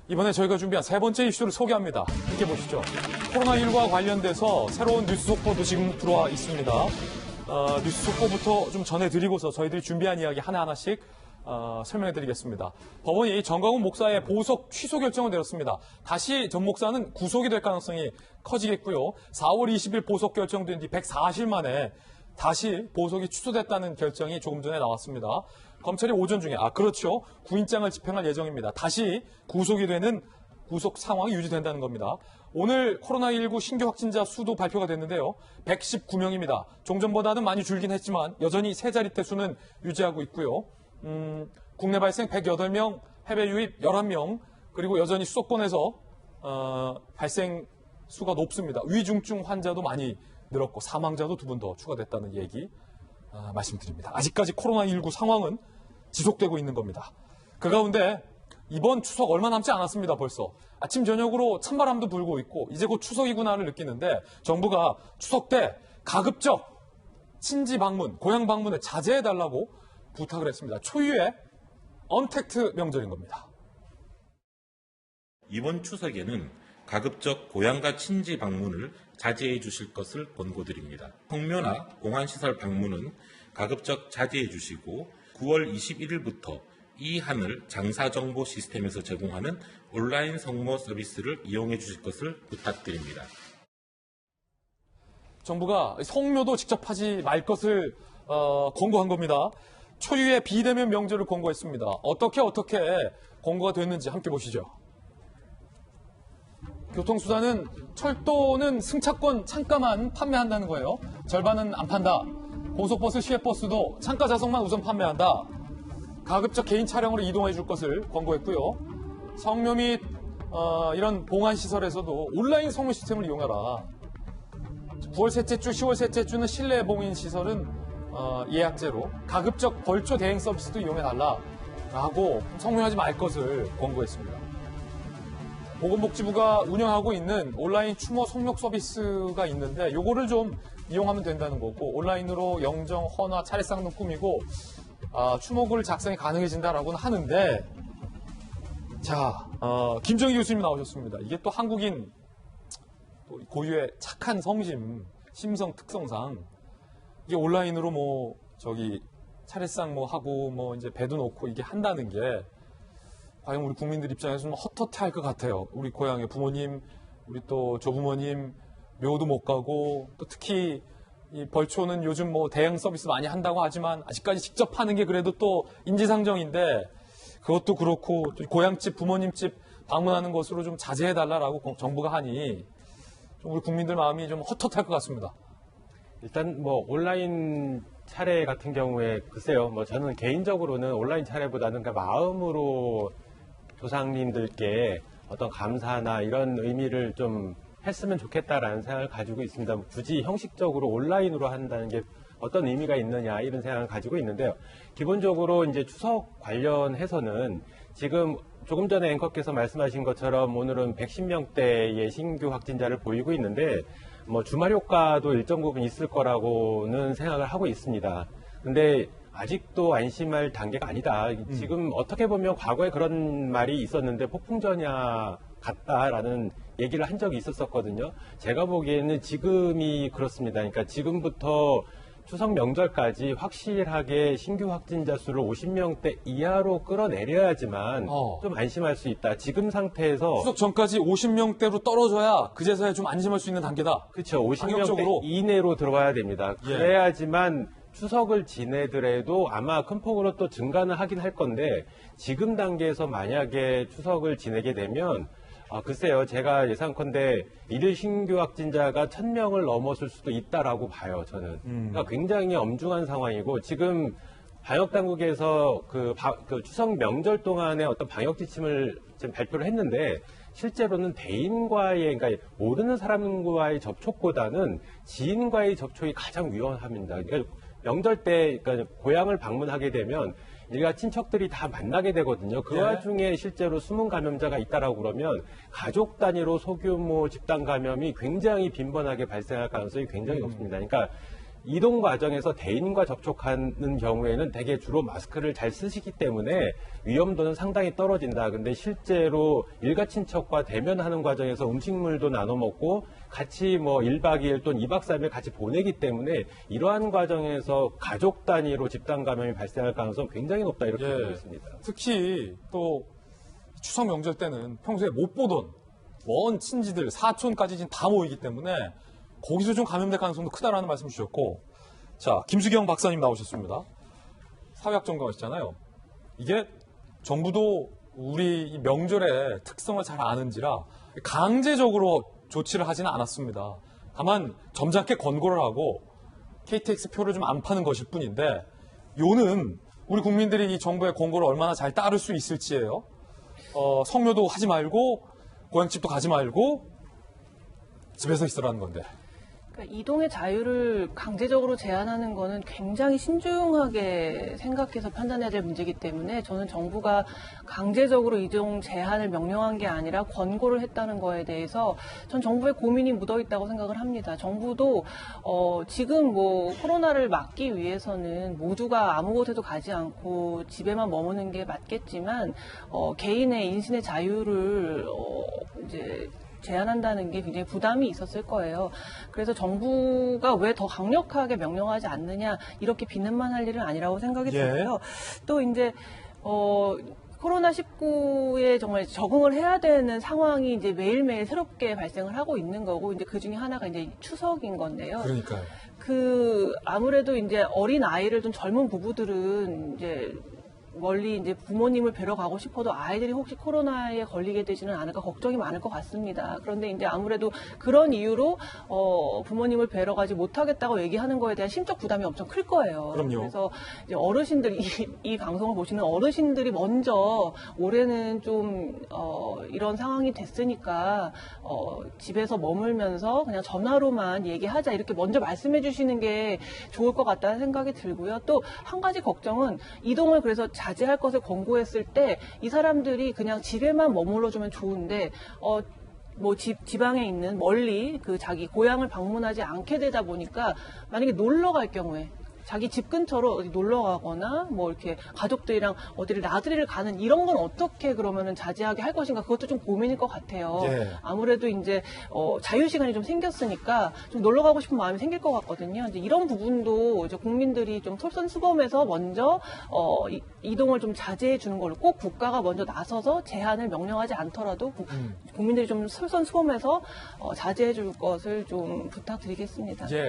이번에 저희가 준비한 세 번째 이슈를 소개합니다. 함께 보시죠. 코로나19와 관련돼서 새로운 뉴스 속보도 지금 들어와 있습니다. 뉴스 속보부터 좀 전해드리고서 저희들이 준비한 이야기 하나하나씩 설명해드리겠습니다. 법원이 정광훈 목사의 보석 취소 결정을 내렸습니다. 다시 전 목사는 구속이 될 가능성이 커지겠고요. 4월 20일 보석 결정된 뒤 140일 만에 다시 보석이 취소됐다는 결정이 조금 전에 나왔습니다. 검찰이 오전 중에 그렇죠. 구인장을 집행할 예정입니다. 다시 구속이 되는 구속 상황이 유지된다는 겁니다. 오늘 코로나19 신규 확진자 수도 발표가 됐는데요. 119명입니다. 종전보다는 많이 줄긴 했지만 여전히 세 자릿대 수는 유지하고 있고요. 국내 발생 108명, 해외 유입 11명, 그리고 여전히 수도권에서 발생 수가 높습니다. 위중증 환자도 많이 늘었고 사망자도 2분 더 추가됐다는 얘기 말씀드립니다. 아직까지 코로나19 상황은 지속되고 있는 겁니다. 그 가운데 이번 추석 얼마 남지 않았습니다. 벌써 아침 저녁으로 찬바람도 불고 있고 이제 곧 추석이구나를 느끼는데 정부가 추석 때 가급적 친지 방문, 고향 방문을 자제해달라고 부탁을 했습니다. 초유의 언택트 명절인 겁니다. 이번 추석에는 가급적 고향과 친지 방문을 자제해 주실 것을 권고드립니다. 성묘나 공안시설 방문은 가급적 자제해 주시고 9월 21일부터 이하늘 장사정보 시스템에서 제공하는 온라인 성모 서비스를 이용해 주실 것을 부탁드립니다. 정부가 성묘도 직접 하지 말 것을 권고한 겁니다. 초유의 비대면 명절을 권고했습니다. 어떻게 권고가 됐는지 함께 보시죠. 교통수단은 철도는 승차권 창가만 판매한다는 거예요. 절반은 안 판다. 고속버스, 시외버스도 창가 좌석만 우선 판매한다. 가급적 개인 차량으로 이동해 줄 것을 권고했고요. 성묘 및 이런 봉안시설에서도 온라인 성묘 시스템을 이용하라. 9월 셋째 주, 10월 셋째 주는 실내 봉인시설은 예약제로 가급적 벌초 대행 서비스도 이용해달라라고 성묘하지 말 것을 권고했습니다. 보건복지부가 운영하고 있는 온라인 추모 성묘 서비스가 있는데 요거를 좀 이용하면 된다는 거고 온라인으로 영정, 헌화, 차례상 등 꾸미고 추모글 작성이 가능해진다라고는 하는데 김정희 교수님 나오셨습니다. 이게 또 한국인 또 고유의 착한 성심, 심성 특성상 이게 온라인으로 차례상 하고 이제 배도 놓고 이게 한다는 게 과연 우리 국민들 입장에서는 헛헛해할 것 같아요. 우리 고향의 부모님, 우리 또 조부모님 묘도 못 가고 또 특히 이 벌초는 요즘 대행 서비스 많이 한다고 하지만 아직까지 직접 하는 게 그래도 또 인지상정인데 그것도 그렇고 또 고향집, 부모님집 방문하는 것으로 좀 자제해달라고 정부가 하니 좀 우리 국민들 마음이 좀 헛헛할 것 같습니다. 일단 온라인 차례 같은 경우에 글쎄요. 저는 개인적으로는 온라인 차례보다는 마음으로 조상님들께 어떤 감사나 이런 의미를 좀 했으면 좋겠다라는 생각을 가지고 있습니다. 굳이 형식적으로 온라인으로 한다는 게 어떤 의미가 있느냐 이런 생각을 가지고 있는데요. 기본적으로 이제 추석 관련해서는 지금 조금 전에 앵커께서 말씀하신 것처럼 오늘은 110명대의 신규 확진자를 보이고 있는데 주말 효과도 일정 부분 있을 거라고는 생각을 하고 있습니다. 근데 아직도 안심할 단계가 아니다. 지금 어떻게 보면 과거에 그런 말이 있었는데 폭풍전야 같다라는 얘기를 한 적이 있었거든요. 제가 보기에는 지금이 그렇습니다. 그러니까 지금부터 추석 명절까지 확실하게 신규 확진자 수를 50명대 이하로 끌어내려야지만 좀 안심할 수 있다. 지금 상태에서 추석 전까지 50명대로 떨어져야 그제서야 좀 안심할 수 있는 단계다. 그렇죠. 50명대 이내로 들어와야 됩니다. 그래야지만 추석을 지내더라도 아마 큰 폭으로 또 증가는 하긴 할 건데 지금 단계에서 만약에 추석을 지내게 되면 글쎄요. 제가 예상컨대 일일 신규 확진자가 1000명을 넘었을 수도 있다라고 봐요. 저는. 그러니까 굉장히 엄중한 상황이고 지금 방역당국에서 그 추석 명절 동안에 어떤 방역 지침을 지금 발표를 했는데 실제로는 대인과의, 그러니까 모르는 사람과의 접촉보다는 지인과의 접촉이 가장 위험합니다. 그러니까 명절 때 그러니까 고향을 방문하게 되면 일가 친척들이 다 만나게 되거든요. 그 와중에 실제로 숨은 감염자가 있다라고 그러면 가족 단위로 소규모 집단 감염이 굉장히 빈번하게 발생할 가능성이 굉장히 높습니다. 그러니까 이동 과정에서 대인과 접촉하는 경우에는 대개 주로 마스크를 잘 쓰시기 때문에 위험도는 상당히 떨어진다. 근데 실제로 일가 친척과 대면하는 과정에서 음식물도 나눠 먹고 같이 뭐 1박 2일 또는 2박 3일 같이 보내기 때문에 이러한 과정에서 가족 단위로 집단 감염이 발생할 가능성은 굉장히 높다 이렇게 보고 있습니다. 특히 또 추석 명절 때는 평소에 못 보던 먼 친지들, 사촌까지 지금 다 모이기 때문에 거기서 좀 감염될 가능성도 크다라는 말씀 주셨고, 자, 김수경 박사님 나오셨습니다. 사회학 전공하시잖아요. 이게 정부도 우리 이 명절의 특성을 잘 아는지라 강제적으로 조치를 하지는 않았습니다. 다만 점잖게 권고를 하고 KTX 표를 좀 안 파는 것일 뿐인데, 요는 우리 국민들이 이 정부의 권고를 얼마나 잘 따를 수 있을지예요. 성묘도 하지 말고 고향집도 가지 말고 집에서 있으라는 건데. 그러니까 이동의 자유를 강제적으로 제한하는 거는 굉장히 신중하게 생각해서 판단해야 될 문제이기 때문에 저는 정부가 강제적으로 이동 제한을 명령한 게 아니라 권고를 했다는 거에 대해서 전 정부의 고민이 묻어 있다고 생각을 합니다. 정부도 지금 뭐 코로나를 막기 위해서는 모두가 아무 곳에도 가지 않고 집에만 머무는 게 맞겠지만 개인의 인신의 자유를 이제 제한한다는 게 굉장히 부담이 있었을 거예요. 그래서 정부가 왜 더 강력하게 명령하지 않느냐 이렇게 비난만 할 일은 아니라고 생각이 들고요. 또 이제 코로나19에 정말 적응을 해야 되는 상황이 이제 매일매일 새롭게 발생을 하고 있는 거고 이제 그 중에 하나가 이제 추석인 건데요. 그러니까요. 아무래도 이제 어린 아이를 둔 젊은 부부들은 이제 멀리 이제 부모님을 뵈러 가고 싶어도 아이들이 혹시 코로나에 걸리게 되지는 않을까 걱정이 많을 것 같습니다. 그런데 이제 아무래도 그런 이유로 부모님을 뵈러 가지 못하겠다고 얘기하는 거에 대한 심적 부담이 엄청 클 거예요. 그럼요. 그래서 이제 어르신들 이 방송을 보시는 어르신들이 먼저 올해는 좀 이런 상황이 됐으니까 집에서 머물면서 그냥 전화로만 얘기하자 이렇게 먼저 말씀해 주시는 게 좋을 것 같다는 생각이 들고요. 또 한 가지 걱정은 이동을 그래서 자제할 것을 권고했을 때 이 사람들이 그냥 집에만 머물러주면 좋은데 뭐 지방에 있는 멀리 그 자기 고향을 방문하지 않게 되다 보니까 만약에 놀러 갈 경우에 자기 집 근처로 어디 놀러 가거나 뭐 이렇게 가족들이랑 어디를 나들이를 가는 이런 건 어떻게 그러면은 자제하게 할 것인가 그것도 좀 고민일 것 같아요. 예. 아무래도 이제 자유 시간이 좀 생겼으니까 좀 놀러 가고 싶은 마음이 생길 것 같거든요. 이제 이런 부분도 이제 국민들이 좀 솔선수범해서 먼저 이동을 좀 자제해 주는 걸로 꼭 국가가 먼저 나서서 제한을 명령하지 않더라도 국민들이 좀 솔선수범해서 자제해 줄 것을 좀 부탁드리겠습니다. 예.